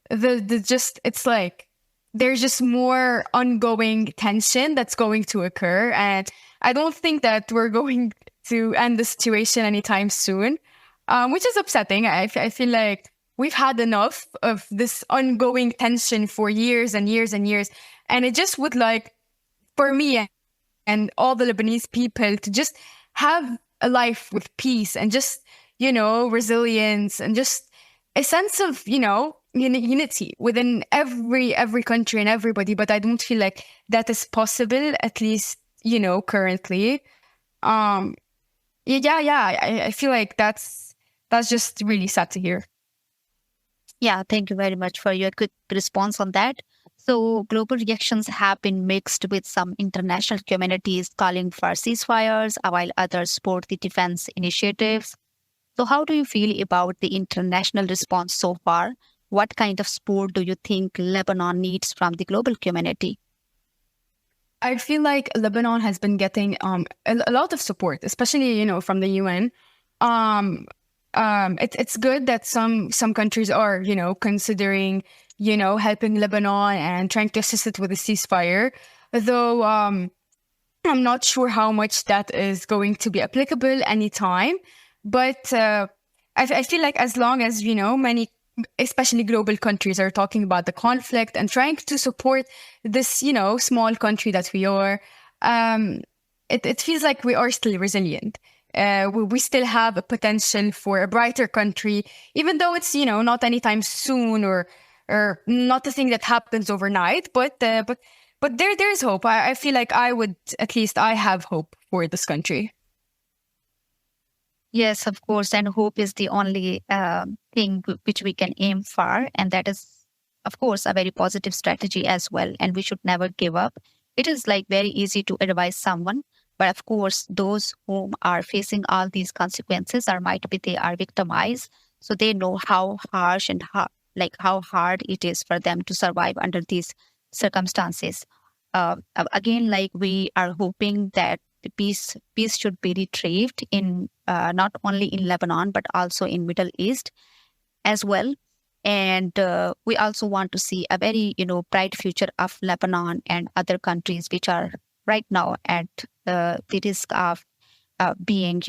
it's like there's just more ongoing tension that's going to occur, and I don't think that we're going to end the situation anytime soon, which is upsetting. I feel like we've had enough of this ongoing tension for years and years and years, and it just would like, for me and all the Lebanese people, to just have a life with peace and just, resilience, and just a sense of, unity within every country and everybody. But I don't feel like that is possible, at least, currently. I feel like that's just really sad to hear. Yeah, thank you very much for your quick response on that. So, global reactions have been mixed, with some international communities calling for ceasefires, while others support the defense initiatives. So, how do you feel about the international response so far? What kind of support do you think Lebanon needs from the global community? I feel like Lebanon has been getting a lot of support, especially, from the UN. It's good that some countries are, considering, helping Lebanon and trying to assist it with a ceasefire. Though I'm not sure how much that is going to be applicable anytime. But I feel like as long as, many, especially global countries, are talking about the conflict and trying to support this, small country that we are, it feels like we are still resilient. We still have a potential for a brighter country, even though it's, not anytime soon, or not a thing that happens overnight. But there's hope. I feel like I have hope for this country. Yes, of course. And hope is the only thing which we can aim for. And that is, of course, a very positive strategy as well. And we should never give up. It is like very easy to advise someone. But of course, those whom are facing all these consequences, or might be they are victimized. So they know how harsh and how hard it is for them to survive under these circumstances. Again, like we are hoping that the peace should be retrieved in not only in Lebanon but also in Middle East as well. And we also want to see a very bright future of Lebanon and other countries which are right now at the risk of being,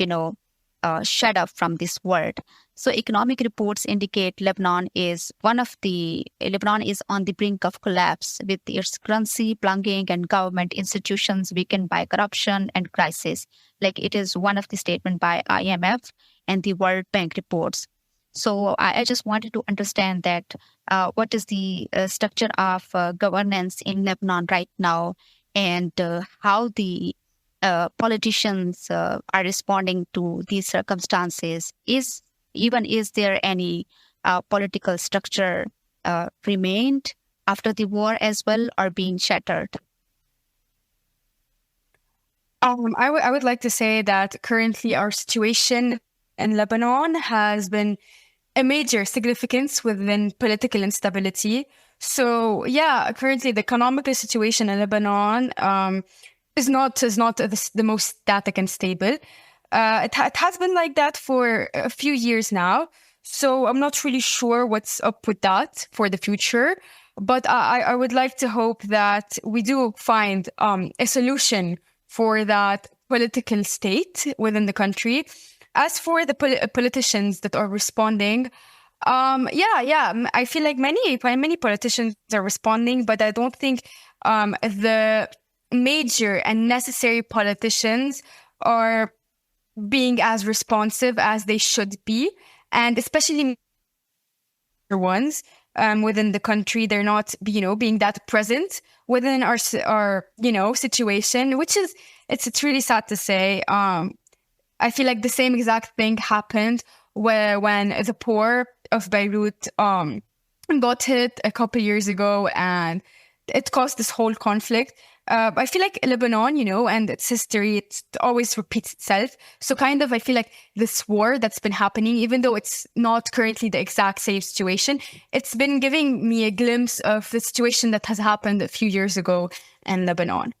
shut up from this world. So economic reports indicate Lebanon is on the brink of collapse with its currency plunging and government institutions weakened by corruption and crisis. Like it is one of the statement by IMF and the World Bank reports. So I just wanted to understand that what is the structure of governance in Lebanon right now, and how the politicians are responding to these circumstances. Is there any political structure remained after the war as well, or being shattered? I would like to say that currently our situation in Lebanon has been a major significance within political instability. So yeah, currently the economical situation in Lebanon is not the most static and stable. It has been like that for a few years now. So I'm not really sure what's up with that for the future. But I would like to hope that we do find a solution for that political state within the country. As for the politicians that are responding, I feel like many politicians are responding, but I don't think the major and necessary politicians are being as responsive as they should be, and especially ones within the country, they're not being that present within our situation, which is it's really sad to say. I feel like the same exact thing happened when the poor of Beirut got hit a couple years ago, and it caused this whole conflict. I feel like Lebanon, and its history, it always repeats itself. So kind of, I feel like this war that's been happening, even though it's not currently the exact same situation, it's been giving me a glimpse of the situation that has happened a few years ago in Lebanon.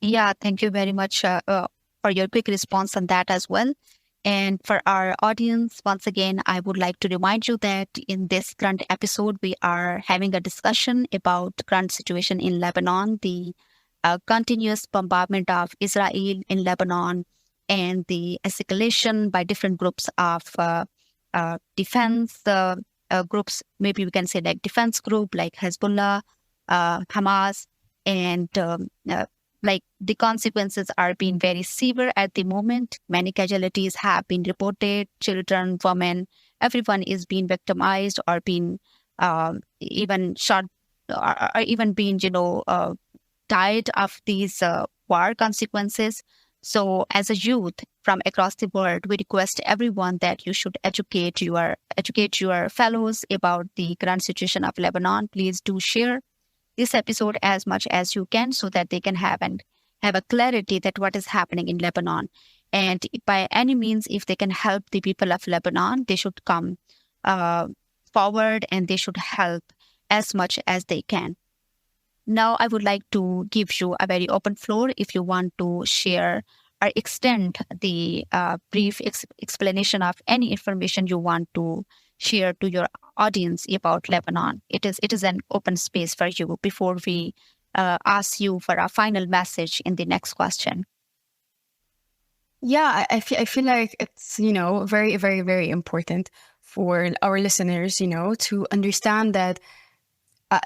Yeah, thank you very much for your quick response on that as well. And for our audience, once again, I would like to remind you that in this current episode, we are having a discussion about the current situation in Lebanon, the continuous bombardment of Israel in Lebanon, and the escalation by different groups of defense groups. Maybe we can say like defense group like Hezbollah, Hamas, and like the consequences are being very severe at the moment. Many casualties have been reported. Children, women, everyone is being victimized or being even shot or even being, died of these war consequences. So as a youth from across the world, we request everyone that you should educate your fellows about the current situation of Lebanon. Please do share this episode as much as you can so that they can have a clarity that what is happening in Lebanon. And by any means, if they can help the people of Lebanon, they should come forward and they should help as much as they can. Now, I would like to give you a very open floor if you want to share or extend the brief explanation of any information you want to share to your audience about Lebanon. It is an open space for you before we ask you for a final message in the next question. Yeah, I feel like it's, very, very, very important for our listeners, to understand that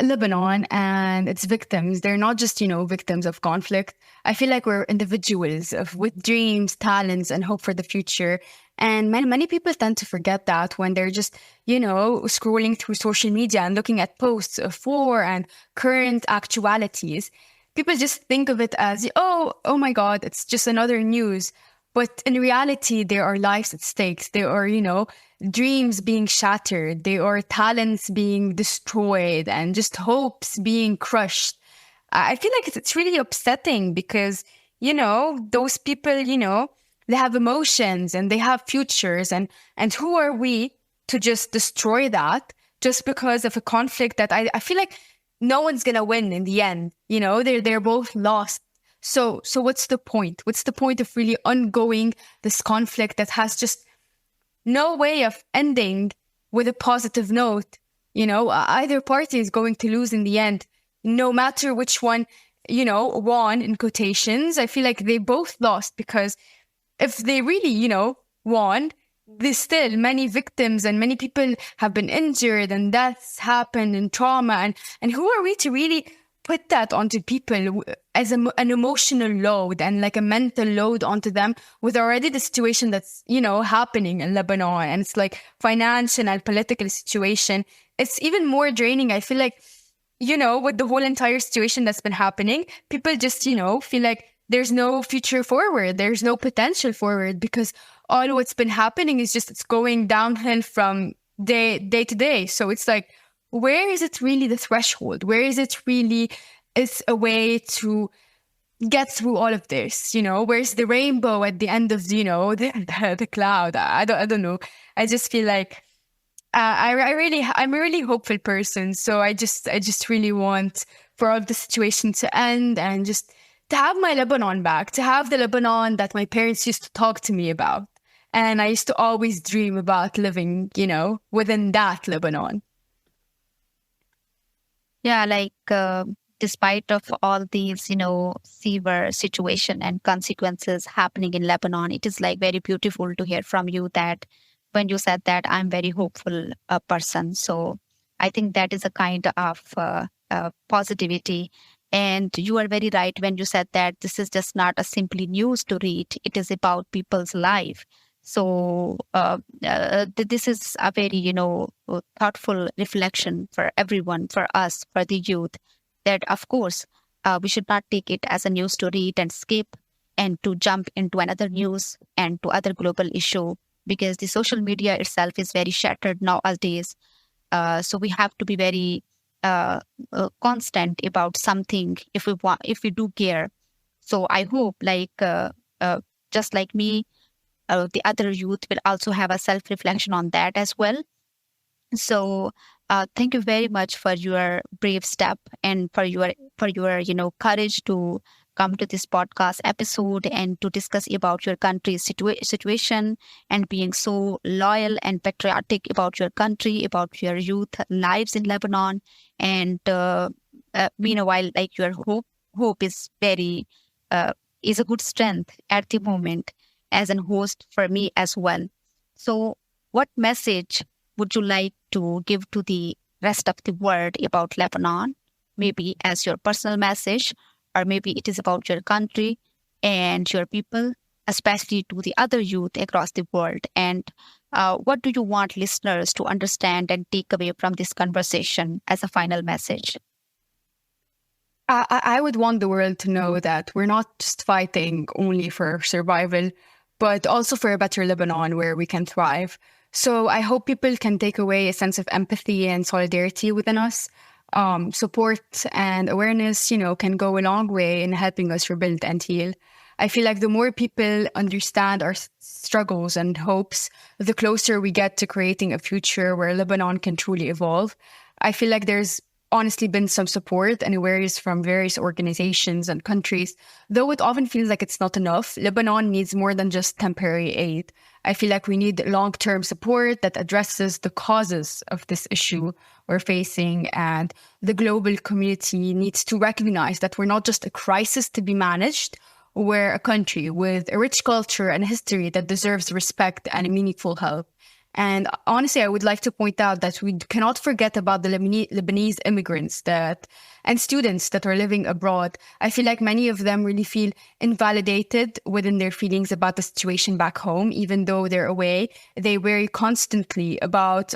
Lebanon and its victims, they're not just, victims of conflict. I feel like we're individuals with dreams, talents, and hope for the future. And many people tend to forget that when they're just, scrolling through social media and looking at posts of war and current actualities. People just think of it as, oh my God, it's just another news. But in reality, there are lives at stake. There are, dreams being shattered. There are talents being destroyed and just hopes being crushed. I feel like it's really upsetting because, those people, they have emotions and they have futures. And who are we to just destroy that just because of a conflict that I feel like no one's going to win in the end. They're both lost. So what's the point? What's the point of really ongoing this conflict that has just no way of ending with a positive note? Either party is going to lose in the end. no matter which one, won in quotations, I feel like they both lost, because if they really, won, there's still many victims and many people have been injured and deaths happen and trauma. And who are we to really put that onto people as an emotional load and like a mental load onto them, with already the situation that's, happening in Lebanon, and it's like financial and political situation. It's even more draining. I feel like, with the whole entire situation that's been happening, people just, feel like there's no future forward. There's no potential forward, because all what's been happening is just, it's going downhill from day to day. So it's like, where is it really the threshold? Where is it really is a way to get through all of this? Where's the rainbow at the end of, the cloud? I don't know. I just feel like I'm a really hopeful person. So I just really want for all the situation to end, and just to have my Lebanon back, to have the Lebanon that my parents used to talk to me about. And I used to always dream about living, within that Lebanon. Yeah, like despite of all these, severe situation and consequences happening in Lebanon, it is like very beautiful to hear from you that when you said that I'm very hopeful person. So I think that is a kind of positivity. And you are very right when you said that this is just not a simply news to read. It is about people's life. So this is a very, thoughtful reflection for everyone, for us, for the youth, that of course, we should not take it as a news to read and skip and to jump into another news and to other global issue, because the social media itself is very shattered nowadays. So we have to be very constant about something if we do care. So I hope, like just like me, the other youth will also have a self-reflection on that as well. So thank you very much for your brave step and for your courage to come to this podcast episode and to discuss about your country's situation, and being so loyal and patriotic about your country, about your youth lives in Lebanon. And meanwhile, like your hope is very is a good strength at the moment as a host for me as well. So what message would you like to give to the rest of the world about Lebanon? Maybe as your personal message, or maybe it is about your country and your people, especially to the other youth across the world. And what do you want listeners to understand and take away from this conversation as a final message? I would want the world to know that we're not just fighting only for survival, but also for a better Lebanon where we can thrive. So I hope people can take away a sense of empathy and solidarity within us. Support and awareness, can go a long way in helping us rebuild and heal. I feel like the more people understand our struggles and hopes, the closer we get to creating a future where Lebanon can truly evolve. I feel like there's honestly been some support and awareness from various organizations and countries, though it often feels like it's not enough. Lebanon needs more than just temporary aid. I feel like we need long-term support that addresses the causes of this issue we're facing, and the global community needs to recognize that we're not just a crisis to be managed, we're a country with a rich culture and history that deserves respect and meaningful help. And honestly, I would like to point out that we cannot forget about the Lebanese immigrants and students that are living abroad. I feel like many of them really feel invalidated within their feelings about the situation back home, even though they're away. They worry constantly about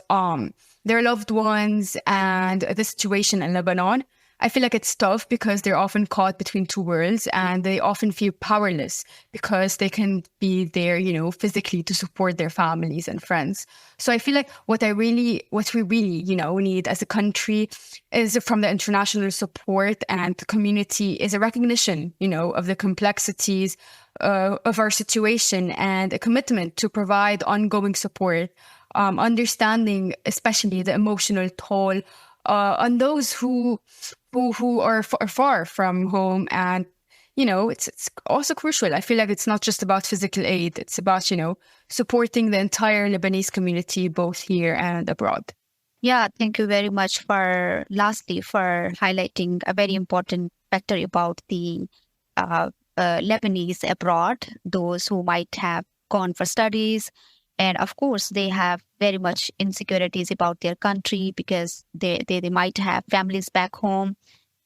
their loved ones and the situation in Lebanon. I feel like it's tough because they're often caught between two worlds, and they often feel powerless because they can be there, physically to support their families and friends. So I feel like what we really, need as a country is, from the international support and the community, is a recognition, of the complexities of our situation, and a commitment to provide ongoing support, understanding especially the emotional toll on those who are far from home. And it's also crucial. I feel like it's not just about physical aid, it's about supporting the entire Lebanese community both here and abroad. Yeah, thank you very much for lastly for highlighting a very important factor about the uh, Lebanese abroad, those who might have gone for studies. And of course, they have very much insecurities about their country because they might have families back home.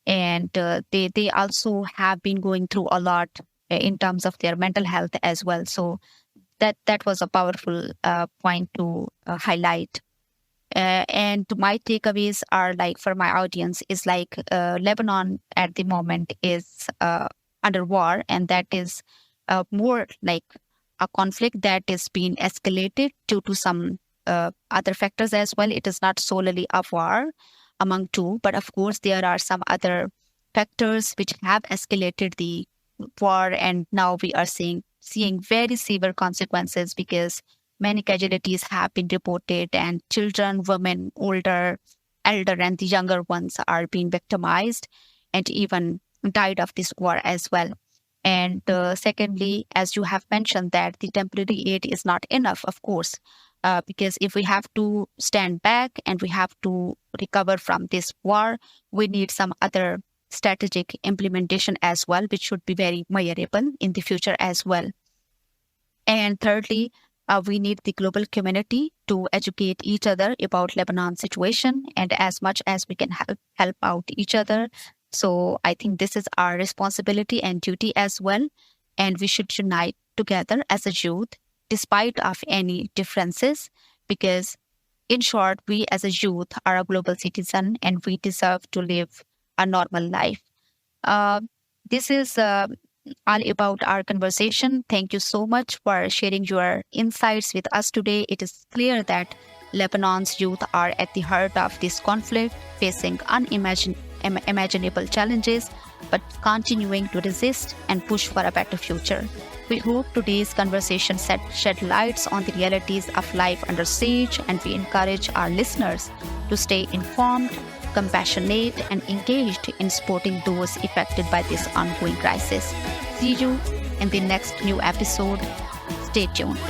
And they also have been going through a lot in terms of their mental health as well. So that was a powerful point to highlight. And my takeaways are like for my audience is like Lebanon at the moment is under war, and that is more like a conflict that is being escalated due to some other factors as well. It is not solely a war among two, but of course there are some other factors which have escalated the war, and now we are seeing very severe consequences because many casualties have been reported, and children, women, elder, and the younger ones are being victimized and even died of this war as well. And secondly, as you have mentioned, that the temporary aid is not enough, of course, because if we have to stand back and we have to recover from this war, we need some other strategic implementation as well, which should be very measurable in the future as well. And thirdly, we need the global community to educate each other about Lebanon's situation, and as much as we can help out each other. So I think this is our responsibility and duty as well, and we should unite together as a youth, despite of any differences, because in short, we as a youth are a global citizen, and we deserve to live a normal life. Uh, this is all about our conversation. Thank you so much for sharing your insights with us today. It is clear that Lebanon's youth are at the heart of this conflict, facing unimaginable challenges, but continuing to resist and push for a better future. We hope today's conversation shed lights on the realities of life under siege, and we encourage our listeners to stay informed, compassionate, and engaged in supporting those affected by this ongoing crisis. See you in the next new episode. Stay tuned.